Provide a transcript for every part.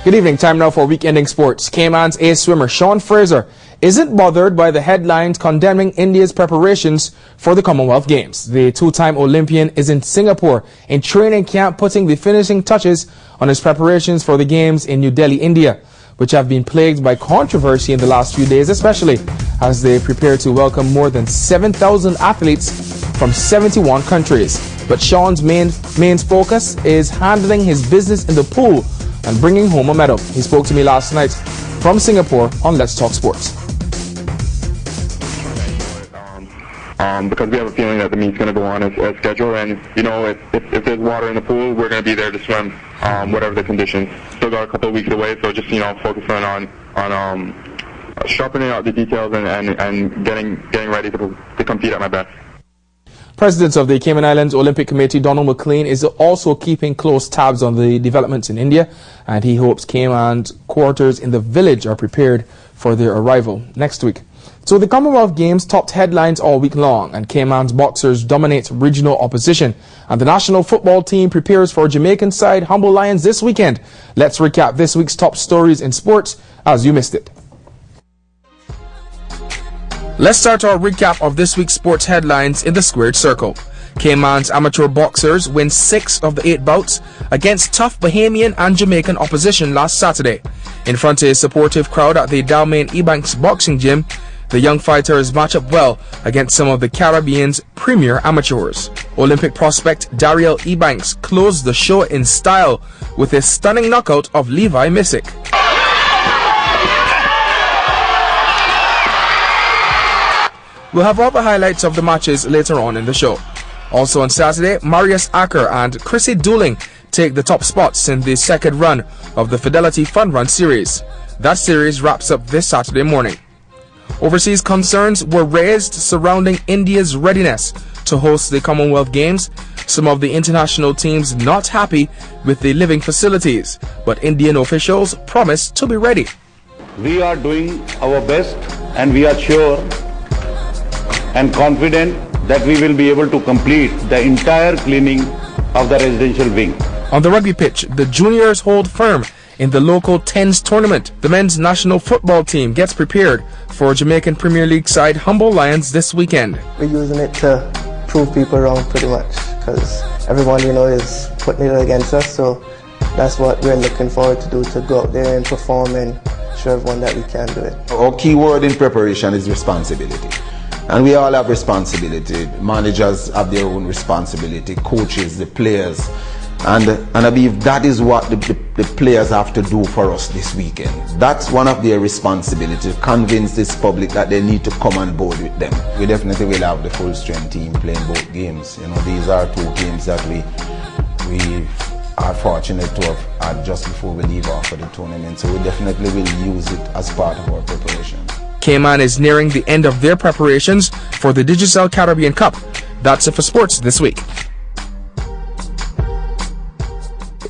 Good evening. Time now for week-ending sports. Cayman's ace swimmer Shaune Fraser isn't bothered by the headlines condemning India's preparations for the Commonwealth Games. The two-time Olympian is in Singapore in training camp, putting the finishing touches on his preparations for the Games in New Delhi, India, which have been plagued by controversy in the last few days, especially as they prepare to welcome more than 7,000 athletes from 71 countries. But Shaune's main focus is handling his business in the pool and bringing home a medal. He spoke to me last night from Singapore on Let's Talk Sports. Because we have a feeling that the meet's going to go on as scheduled, and you know, if there's water in the pool, we're going to be there to swim, whatever the conditions. Still got a couple of weeks away, so just focusing on sharpening out the details and getting ready to compete at my best. President of the Cayman Islands Olympic Committee, Donald McLean, is also keeping close tabs on the developments in India, and he hopes Cayman's quarters in the village are prepared for their arrival next week. So the Commonwealth Games topped headlines all week long, and Cayman's boxers dominate regional opposition, and the national football team prepares for Jamaican side Humble Lions this weekend. Let's recap this week's top stories in sports as you missed it. Let's start our recap of this week's sports headlines in the squared circle. Cayman's amateur boxers win 6 of the 8 bouts against tough Bahamian and Jamaican opposition last Saturday. In front of a supportive crowd at the Cayman Ebanks boxing gym, the young fighters match up well against some of the Caribbean's premier amateurs. Olympic prospect Digicel Ebanks closed the show in style with a stunning knockout of Levi Missick. We'll have all the highlights of the matches later on in the show. Also on Saturday, Marius Acker and Chrissy Dooling take the top spots in the second run of the Fidelity Fun Run series. That series wraps up this Saturday morning. Overseas concerns were raised surrounding India's readiness to host the Commonwealth Games. Some of the international teams not happy with the living facilities, but Indian officials promise to be ready. We are doing our best, and we are sure and confident that we will be able to complete the entire cleaning of the residential wing. On the rugby pitch, the juniors hold firm in the local TENS tournament. The men's national football team gets prepared for Jamaican Premier League side Humble Lions this weekend. We're using it to prove people wrong pretty much, because everyone is putting it against us, so that's what we're looking forward to do, to go out there and perform and show everyone that we can do it. Our key word in preparation is responsibility. And we all have responsibility. Managers have their own responsibility, coaches, the players. And I believe that is what the players have to do for us this weekend. That's one of their responsibilities, convince this public that they need to come on board with them. We definitely will have the full strength team playing both games. You know, these are 2 games that we are fortunate to have had just before we leave off for the tournament. So we definitely will use it as part of our preparation. Cayman is nearing the end of their preparations for the Digicel Caribbean Cup. That's it for sports this week.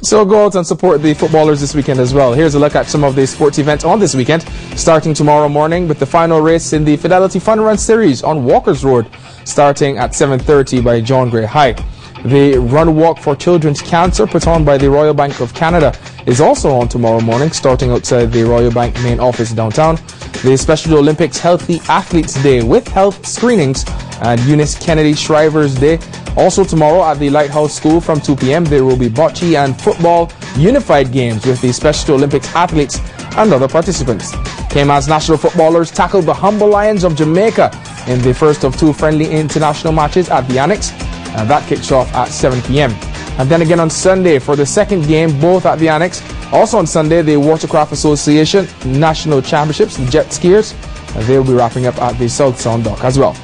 So go out and support the footballers this weekend as well. Here's a look at some of the sports events on this weekend, starting tomorrow morning with the final race in the Fidelity Fun Run series on Walkers Road, starting at 7:30 by John Gray High. The Run Walk for Children's Cancer, put on by the Royal Bank of Canada, is also on tomorrow morning, starting outside the Royal Bank main office downtown. The Special Olympics Healthy Athletes Day with health screenings and Eunice Kennedy Shriver's Day. Also tomorrow at the Lighthouse School from 2 p.m. there will be bocce and football unified games with the Special Olympics athletes and other participants. Cayman's national footballers tackled the Humble Lions of Jamaica in the first of 2 friendly international matches at the Annex, and that kicks off at 7 p.m. And then again on Sunday for the second game, both at the Annex. Also on Sunday, the Watercraft Association National Championships, the Jet Skiers, and they will be wrapping up at the South Sound Dock as well.